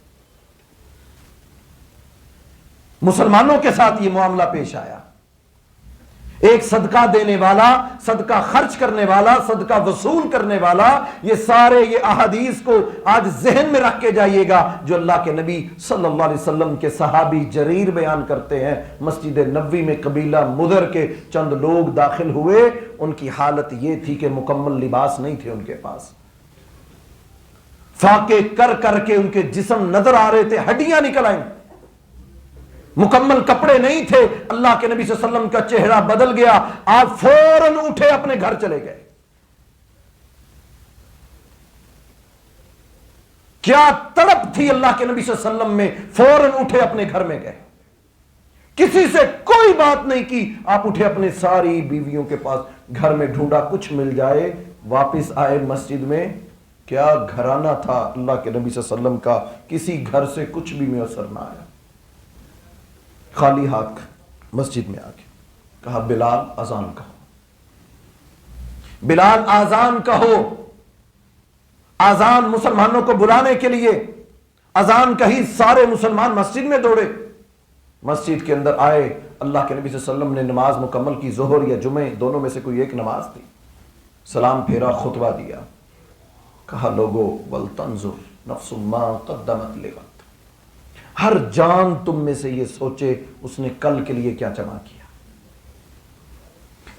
مسلمانوں کے ساتھ یہ معاملہ پیش آیا، ایک صدقہ دینے والا، صدقہ خرچ کرنے والا، صدقہ وصول کرنے والا، یہ سارے یہ احادیث کو آج ذہن میں رکھ کے جائیے گا جو اللہ کے نبی صلی اللہ علیہ وسلم کے صحابی جریر بیان کرتے ہیں۔ مسجد نبوی میں قبیلہ مضر کے چند لوگ داخل ہوئے، ان کی حالت یہ تھی کہ مکمل لباس نہیں تھے ان کے پاس، فاقے کر کر کے ان کے جسم نظر آ رہے تھے، ہڈیاں نکل آئیں، مکمل کپڑے نہیں تھے۔ اللہ کے نبی صلی اللہ علیہ وسلم کا چہرہ بدل گیا، آپ فوراً اٹھے اپنے گھر چلے گئے۔ کیا تڑپ تھی اللہ کے نبی صلی اللہ علیہ وسلم میں، فوراً اٹھے اپنے گھر میں گئے، کسی سے کوئی بات نہیں کی، آپ اٹھے اپنے ساری بیویوں کے پاس، گھر میں ڈھونڈا کچھ مل جائے، واپس آئے مسجد میں۔ کیا گھرانہ تھا اللہ کے نبی صلی اللہ علیہ وسلم کا، کسی گھر سے کچھ بھی میسر نہ آیا، خالی ہاتھ مسجد میں آ کے کہا بلال اذان کہو، بلال اذان کہو۔ اذان مسلمانوں کو بلانے کے لیے اذان کہی، سارے مسلمان مسجد میں دوڑے، مسجد کے اندر آئے، اللہ کے نبی صلی اللہ علیہ وسلم نے نماز مکمل کی، ظہر یا جمعہ دونوں میں سے کوئی ایک نماز تھی، سلام پھیرا، خطبہ دیا، کہا لوگو ولتنظر نفس ما قدمت لغد، ہر جان تم میں سے یہ سوچے اس نے کل کے لیے کیا جمع کیا،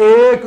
1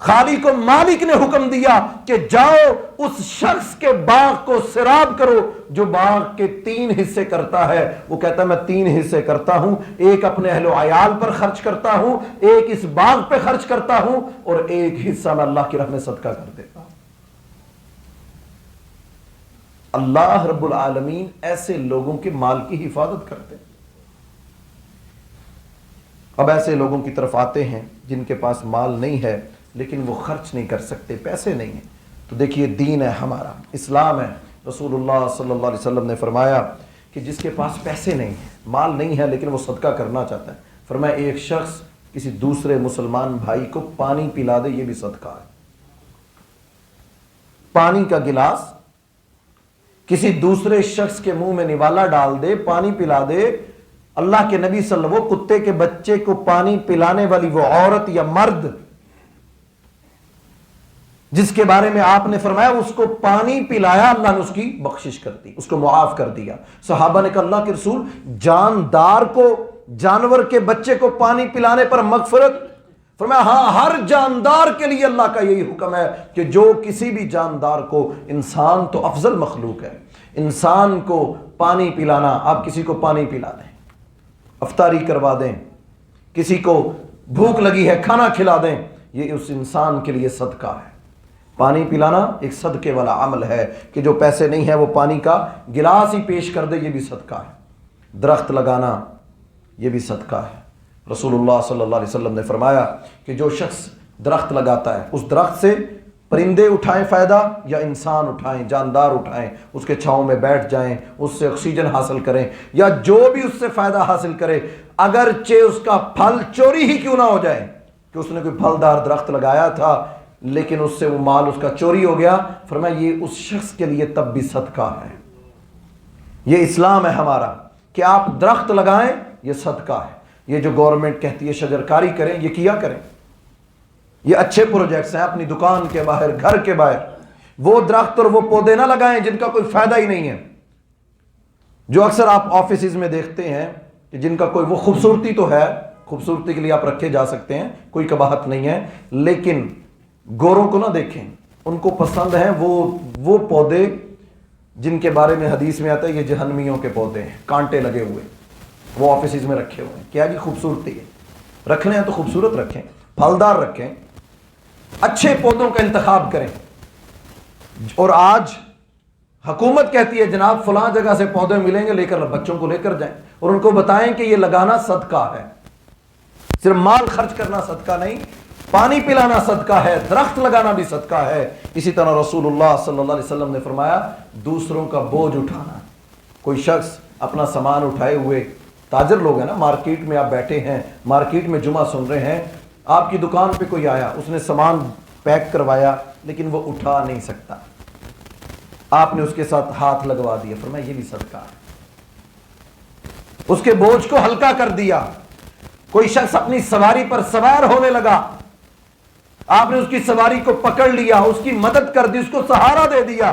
خالق و مالک نے حکم دیا کہ جاؤ اس شخص کے باغ کو سیراب کرو جو باغ کے 3 حصے کرتا ہے. وہ کہتا ہے میں 3 حصے کرتا ہوں، ایک اپنے اہل و عیال پر خرچ کرتا ہوں، ایک اس باغ پہ خرچ کرتا ہوں، اور ایک حصہ میں اللہ کی راہ میں صدقہ کر دیتا ہوں. اللہ رب العالمین ایسے لوگوں کے مال کی حفاظت کرتے ہیں. اب ایسے لوگوں کی طرف آتے ہیں جن کے پاس مال نہیں ہے لیکن وہ خرچ نہیں کر سکتے، پیسے نہیں ہیں. تو دیکھیے دین ہے ہمارا، اسلام ہے. رسول اللہ صلی اللہ علیہ وسلم نے فرمایا کہ جس کے پاس پیسے نہیں ہیں، مال نہیں ہے لیکن وہ صدقہ کرنا چاہتا ہے، فرمایا ایک شخص کسی دوسرے مسلمان بھائی کو پانی پلا دے، یہ بھی صدقہ ہے. پانی کا گلاس کسی دوسرے شخص کے منہ میں نوالا ڈال دے، پانی پلا دے. اللہ کے نبی صلی اللہ علیہ وسلم، وہ کتے کے بچے کو پانی پلانے والی وہ عورت یا مرد جس کے بارے میں آپ نے فرمایا اس کو پانی پلایا، اللہ نے اس کی بخشش کر دی، اس کو معاف کر دیا. صحابہ نے کہا اللہ کے رسول، جاندار کو، جانور کے بچے کو پانی پلانے پر مغفرت؟ فرمایا ہاں، ہر جاندار کے لیے اللہ کا یہی حکم ہے کہ جو کسی بھی جاندار کو، انسان تو افضل مخلوق ہے، انسان کو پانی پلانا، آپ کسی کو پانی پلا دیں، افطاری کروا دیں، کسی کو بھوک لگی ہے کھانا کھلا دیں، یہ اس انسان کے لیے صدقہ ہے. پانی پلانا ایک صدقے والا عمل ہے کہ جو پیسے نہیں ہے وہ پانی کا گلاس ہی پیش کر دے، یہ بھی صدقہ ہے. درخت لگانا یہ بھی صدقہ ہے. رسول اللہ صلی اللہ علیہ وسلم نے فرمایا کہ جو شخص درخت لگاتا ہے اس درخت سے پرندے اٹھائیں فائدہ یا انسان اٹھائیں، جاندار اٹھائیں، اس کے چھاؤں میں بیٹھ جائیں، اس سے آکسیجن حاصل کریں یا جو بھی اس سے فائدہ حاصل کرے، اگرچہ اس کا پھل چوری ہی کیوں نہ ہو جائے، کہ اس نے کوئی پھلدار درخت لگایا تھا لیکن اس سے وہ مال اس کا چوری ہو گیا، فرمایا یہ اس شخص کے لیے تب بھی صدقہ ہے. یہ اسلام ہے ہمارا کہ آپ درخت لگائیں، یہ صدقہ ہے. یہ جو گورنمنٹ کہتی ہے شجرکاری کریں، یہ کیا کریں، یہ اچھے پروجیکٹس ہیں. اپنی دکان کے باہر، گھر کے باہر وہ درخت اور وہ پودے نہ لگائیں جن کا کوئی فائدہ ہی نہیں ہے. جو اکثر آپ آفیسز میں دیکھتے ہیں کہ جن کا کوئی، وہ خوبصورتی تو ہے، خوبصورتی کے لیے آپ رکھے جا سکتے ہیں، کوئی قباحت نہیں ہے، لیکن گوروں کو نہ دیکھیں، ان کو پسند ہیں وہ پودے جن کے بارے میں حدیث میں آتا ہے یہ جہنمیوں کے پودے ہیں، کانٹے لگے ہوئے، وہ آفیسز میں رکھے ہوئے ہیں. کیا جی خوبصورتی ہے، رکھنے ہیں تو خوبصورت رکھیں، پھلدار رکھیں، اچھے پودوں کا انتخاب کریں. اور آج حکومت کہتی ہے جناب فلاں جگہ سے پودے ملیں گے، لے کر بچوں کو لے کر جائیں اور ان کو بتائیں کہ یہ لگانا صدقہ ہے. صرف مال خرچ کرنا صدقہ نہیں، پانی پلانا صدقہ ہے، درخت لگانا بھی صدقہ ہے. اسی طرح رسول اللہ صلی اللہ علیہ وسلم نے فرمایا دوسروں کا بوجھ اٹھانا. کوئی شخص اپنا سامان اٹھائے ہوئے، تاجر لوگ ہیں نا، مارکیٹ میں آپ بیٹھے ہیں، مارکیٹ میں جمعہ سن رہے ہیں، آپ کی دکان پہ کوئی آیا، اس نے سامان پیک کروایا لیکن وہ اٹھا نہیں سکتا، آپ نے اس کے ساتھ ہاتھ لگوا دیا، فرمایا یہ بھی صدقہ ہے، اس کے بوجھ کو ہلکا کر دیا. کوئی شخص اپنی سواری پر سوار ہونے لگا، آپ نے اس کی سواری کو پکڑ لیا، اس کی مدد کر دی، اس کو سہارا دے دیا.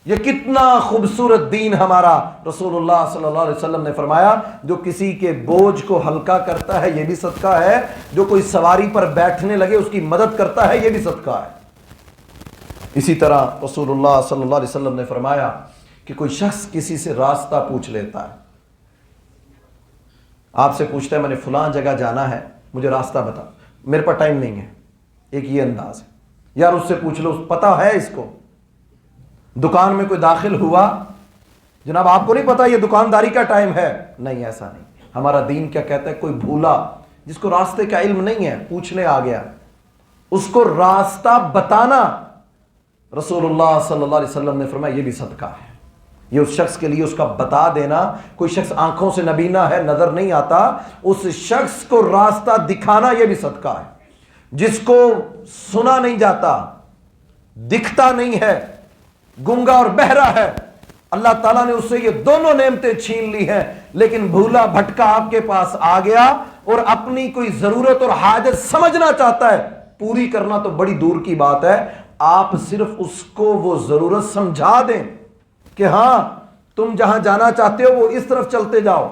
یہ کتنا خوبصورت دین ہمارا. رسول اللہ صلی اللہ علیہ وسلم نے فرمایا جو کسی کے بوجھ کو ہلکا کرتا ہے یہ بھی صدقہ ہے، جو کوئی سواری پر بیٹھنے لگے اس کی مدد کرتا ہے یہ بھی صدقہ ہے. اسی طرح رسول اللہ صلی اللہ علیہ وسلم نے فرمایا کہ کوئی شخص کسی سے راستہ پوچھ لیتا ہے، آپ سے پوچھتا ہے میں نے فلاں جگہ جانا ہے، مجھے راستہ بتا، میرے پاس ٹائم نہیں ہے، ایک یہ انداز ہے. یار اس سے پوچھ لو، پتہ ہے اس کو. دکان میں کوئی داخل ہوا، جناب آپ کو نہیں پتا یہ دکانداری کا ٹائم ہے؟ نہیں، ایسا نہیں. ہمارا دین کیا کہتا ہے، کوئی بھولا جس کو راستے کا علم نہیں ہے، پوچھنے آ گیا، اس کو راستہ بتانا، رسول اللہ صلی اللہ علیہ وسلم نے فرمایا یہ بھی صدقہ ہے. یہ اس شخص کے لیے اس کا بتا دینا. کوئی شخص آنکھوں سے نبینا ہے، نظر نہیں آتا، اس شخص کو راستہ دکھانا یہ بھی صدقہ ہے. جس کو سنا نہیں جاتا، دکھتا نہیں ہے، گنگا اور بہرا ہے، اللہ تعالیٰ نے اس سے یہ دونوں نعمتیں چھین لی ہیں، لیکن بھولا بھٹکا آپ کے پاس آ گیا اور اپنی کوئی ضرورت اور حاجت سمجھنا چاہتا ہے، پوری کرنا تو بڑی دور کی بات ہے. آپ صرف اس کو وہ ضرورت سمجھا دیں کہ ہاں تم جہاں جانا چاہتے ہو وہ اس طرف چلتے جاؤ،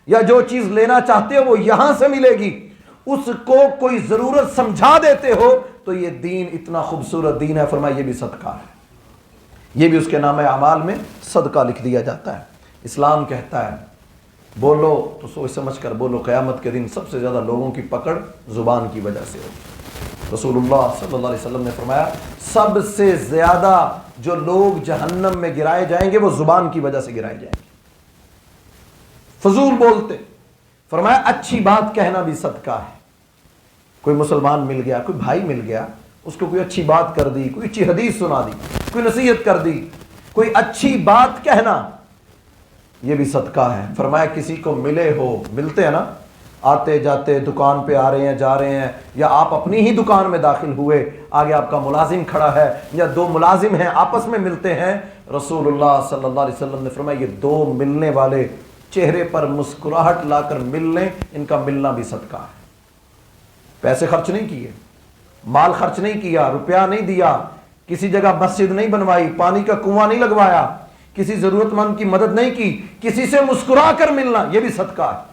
یا جو چیز لینا چاہتے ہو وہ یہاں سے ملے گی، اس کو کوئی ضرورت سمجھا دیتے ہو، تو یہ دین اتنا خوبصورت دین ہے، فرمایا یہ بھی صدقہ ہے، یہ بھی اس کے نام اعمال میں صدقہ لکھ دیا جاتا ہے۔ اسلام کہتا ہے بولو تو سوچ سمجھ کر بولو، قیامت کے دن سب سے زیادہ لوگوں کی پکڑ زبان کی وجہ سے ہوگی۔ رسول اللہ صلی اللہ علیہ وسلم نے فرمایا سب سے زیادہ جو لوگ جہنم میں گرائے جائیں گے وہ زبان کی وجہ سے گرائے جائیں گے، فضول بولتے۔ فرمایا اچھی بات کہنا بھی صدقہ ہے۔ کوئی مسلمان مل گیا، کوئی بھائی مل گیا، اس کو کوئی اچھی بات کر دی، کوئی اچھی حدیث سنا دی، کوئی نصیحت کر دی، کوئی اچھی بات کہنا، یہ بھی صدقہ ہے۔ فرمایا کسی کو ملے ہو، ملتے ہیں نا، آتے جاتے دکان پہ آ رہے ہیں جا رہے ہیں، یا آپ اپنی ہی دکان میں داخل ہوئے، آگے آپ کا ملازم کھڑا ہے یا دو ملازم ہیں آپس میں ملتے ہیں، رسول اللہ صلی اللہ علیہ وسلم نے فرمایا یہ دو ملنے والے چہرے پر مسکراہٹ لا کر مل لیں، ان کا ملنا بھی صدقہ ہے۔ پیسے خرچ نہیں کیے، مال خرچ نہیں کیا، روپیہ نہیں دیا، کسی جگہ مسجد نہیں بنوائی، پانی کا کنواں نہیں لگوایا، کسی ضرورت مند کی مدد نہیں کی، کسی سے مسکرا کر ملنا یہ بھی صدقہ ہے۔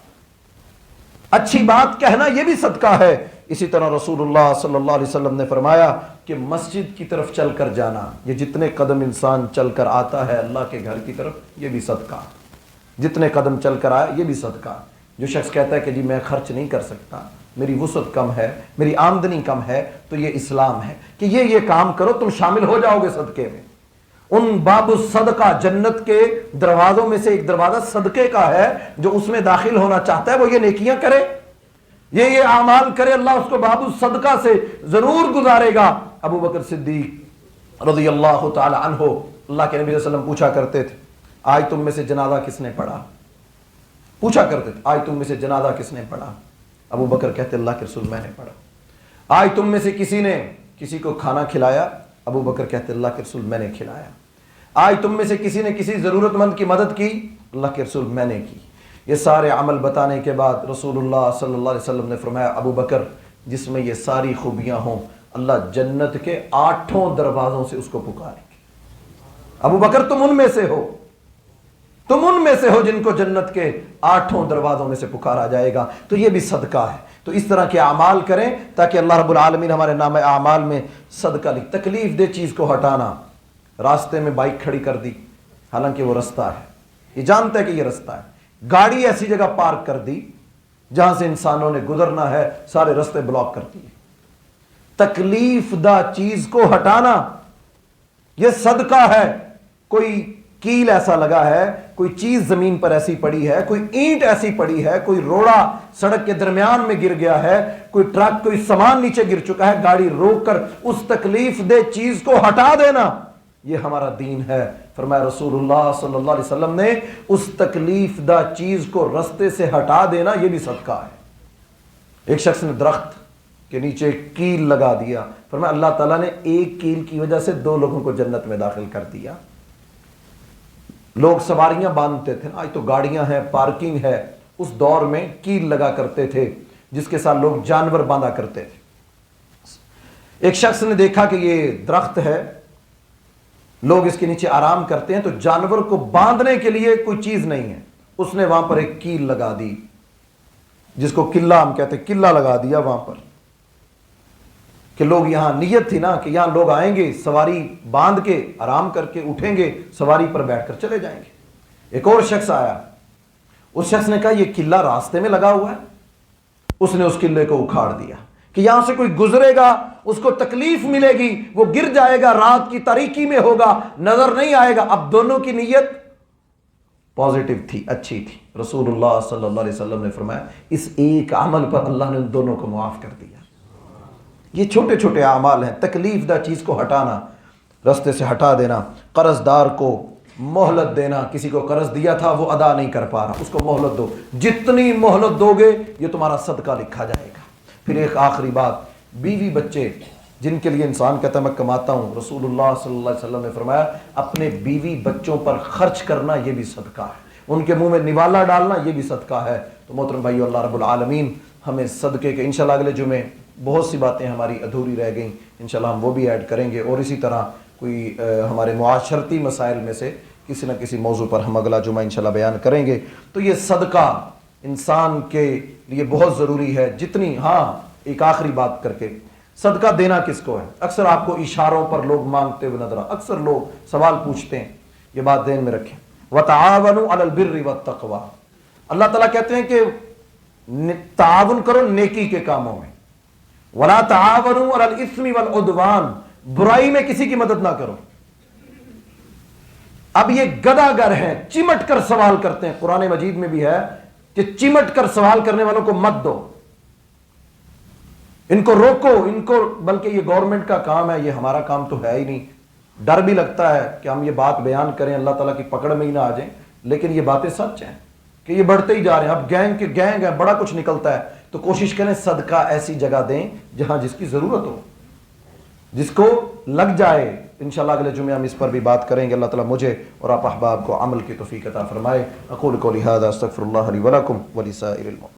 اچھی بات کہنا یہ بھی صدقہ ہے۔ اسی طرح رسول اللہ صلی اللہ علیہ وسلم نے فرمایا کہ مسجد کی طرف چل کر جانا، یہ جتنے قدم انسان چل کر آتا ہے اللہ کے گھر کی طرف، یہ بھی صدقہ ہے۔ جتنے قدم چل کر آیا یہ بھی صدقہ ہے۔ جو شخص کہتا ہے کہ جی میں خرچ نہیں کر سکتا، میری وسعت کم ہے، میری آمدنی کم ہے، تو یہ اسلام ہے کہ یہ کام کرو، تم شامل ہو جاؤ گے صدقے میں۔ ان باب الصدقہ، جنت کے دروازوں میں سے ایک دروازہ صدقے کا ہے، جو اس میں داخل ہونا چاہتا ہے وہ یہ نیکیاں کرے، یہ اعمال کرے، اللہ اس کو باب الصدقہ سے ضرور گزارے گا۔ ابو بکر صدیق رضی اللہ تعالی عنہ، اللہ کے نبی صلی اللہ علیہ وسلم پوچھا کرتے تھے آج تم میں سے جنازہ کس نے پڑھا؟ پوچھا کرتے تھے آج تم میں سے جنازہ کس نے پڑھا؟ ابو بکر کہتے اللہ کے رسول میں نے پڑھا۔ آج تم میں سے کسی نے کسی کو کھانا کھلایا؟ ابو بکر کہتے اللہ کے رسول میں نے کھلایا۔ آج تم میں سے کسی نے کسی ضرورت مند کی مدد کی؟ اللہ کے رسول میں نے کی۔ یہ سارے عمل بتانے کے بعد رسول اللہ صلی اللہ علیہ وسلم نے فرمایا ابو بکر جس میں یہ ساری خوبیاں ہوں، اللہ جنت کے 8 دروازوں سے اس کو پکاریں گے۔ ابو بکر تم ان میں سے ہو، تم ان میں سے ہو جن کو جنت کے 8 دروازوں میں سے پکارا جائے گا۔ تو یہ بھی صدقہ ہے۔ تو اس طرح کے اعمال کریں تاکہ اللہ رب العالمین ہمارے نام اعمال میں صدقہ لکھ۔ تکلیف دہ چیز کو ہٹانا، راستے میں بائک کھڑی کر دی حالانکہ وہ رستہ ہے، یہ جانتا ہے کہ یہ رستہ ہے، گاڑی ایسی جگہ پارک کر دی جہاں سے انسانوں نے گزرنا ہے، سارے رستے بلاک کر دیے۔ تکلیف دہ چیز کو ہٹانا یہ صدقہ ہے۔ کوئی کیل ایسا لگا ہے، کوئی چیز زمین پر ایسی پڑی ہے، کوئی اینٹ ایسی پڑی ہے، کوئی روڑا سڑک کے درمیان میں گر گیا ہے، کوئی ٹرک کوئی سامان نیچے گر چکا ہے، گاڑی روک کر اس تکلیف دہ چیز کو ہٹا دینا، یہ ہمارا دین ہے۔ فرمایا رسول اللہ صلی اللہ علیہ وسلم نے اس تکلیف دہ چیز کو رستے سے ہٹا دینا یہ بھی صدقہ ہے۔ ایک شخص نے درخت کے نیچے کیل لگا دیا، فرمایا اللہ تعالیٰ نے ایک کیل کی وجہ سے 2 لوگوں کو جنت میں داخل کر دیا۔ لوگ سواریاں باندھتے تھے، آج تو گاڑیاں ہیں، پارکنگ ہے، اس دور میں کیل لگا کرتے تھے جس کے ساتھ لوگ جانور باندھا کرتے تھے۔ ایک شخص نے دیکھا کہ یہ درخت ہے، لوگ اس کے نیچے آرام کرتے ہیں، تو جانور کو باندھنے کے لیے کوئی چیز نہیں ہے، اس نے وہاں پر ایک کیل لگا دی جس کو قلعہ ہم کہتے ہیں، قلعہ لگا دیا وہاں پر کہ لوگ یہاں، نیت تھی نا کہ یہاں لوگ آئیں گے، سواری باندھ کے آرام کر کے اٹھیں گے، سواری پر بیٹھ کر چلے جائیں گے۔ ایک اور شخص آیا، اس شخص نے کہا یہ قلعہ راستے میں لگا ہوا ہے، اس نے اس قلعے کو اکھاڑ دیا کہ یہاں سے کوئی گزرے گا اس کو تکلیف ملے گی، وہ گر جائے گا، رات کی تاریکی میں ہوگا، نظر نہیں آئے گا۔ اب دونوں کی نیت پازیٹو تھی، اچھی تھی۔ رسول اللہ صلی اللہ علیہ وسلم نے فرمایا اس ایک عمل پر اللہ نے ان دونوں کو معاف کر دیا۔ یہ چھوٹے چھوٹے اعمال ہیں، تکلیف دہ چیز کو ہٹانا، رستے سے ہٹا دینا، قرض دار کو مہلت دینا، کسی کو قرض دیا تھا وہ ادا نہیں کر پا رہا، اس کو مہلت دو، جتنی مہلت دو گے یہ تمہارا صدقہ لکھا جائے گا۔ پھر ایک آخری بات، بیوی بچے جن کے لیے انسان کہتا ہے میں کماتا ہوں، رسول اللہ صلی اللہ علیہ وسلم نے فرمایا اپنے بیوی بچوں پر خرچ کرنا یہ بھی صدقہ ہے، ان کے منہ میں نوالا ڈالنا یہ بھی صدقہ ہے۔ تو محترم بھائیو، اللہ رب العالمین ہمیں صدقے کے، انشاءاللہ اگلے جمعے بہت سی باتیں ہماری ادھوری رہ گئیں، انشاءاللہ ہم وہ بھی ایڈ کریں گے، اور اسی طرح کوئی ہمارے معاشرتی مسائل میں سے کسی نہ کسی موضوع پر ہم اگلا جمعہ انشاءاللہ بیان کریں گے۔ تو یہ صدقہ انسان کے لیے بہت ضروری ہے، جتنی، ہاں ایک آخری بات کر کے، صدقہ دینا کس کو ہے؟ اکثر آپ کو اشاروں پر لوگ مانگتے ہوئے نظر اکثر لوگ سوال پوچھتے ہیں، یہ بات ذہن میں رکھیں۔ وَتَعَاوَنُوا عَلَى الْبِرِّ وَالتَّقْوَى، اللہ تعالیٰ کہتے ہیں کہ تعاون کرو نیکی کے کاموں میں، وَلَا تَعَاوَنُوا عَلَى الْإِثْمِ وَالْعُدْوَانِ، برائی میں کسی کی مدد نہ کرو۔ اب یہ گدھا گر ہے، چمٹ کر سوال کرتے ہیں، قرآن مجید میں بھی ہے کہ چمٹ کر سوال کرنے والوں کو مت دو، ان کو روکو، ان کو، بلکہ یہ گورنمنٹ کا کام ہے، یہ ہمارا کام تو ہے ہی نہیں۔ ڈر بھی لگتا ہے کہ ہم یہ بات بیان کریں اللہ تعالیٰ کی پکڑ میں ہی نہ آ جائیں، لیکن یہ باتیں سچ ہیں کہ یہ بڑھتے ہی جا رہے ہیں، اب گینگ کے گینگ ہے، بڑا کچھ نکلتا ہے، تو کوشش کریں صدقہ ایسی جگہ دیں جہاں جس کی ضرورت ہو، جس کو لگ جائے۔ انشاءاللہ اگلے جمعے ہم اس پر بھی بات کریں گے۔ اللہ تعالیٰ مجھے اور آپ احباب کو عمل کی توفیق عطا فرمائے۔ اقول قولی ھذا استغفر اللہ لی ولکم ولسائر المؤمنین۔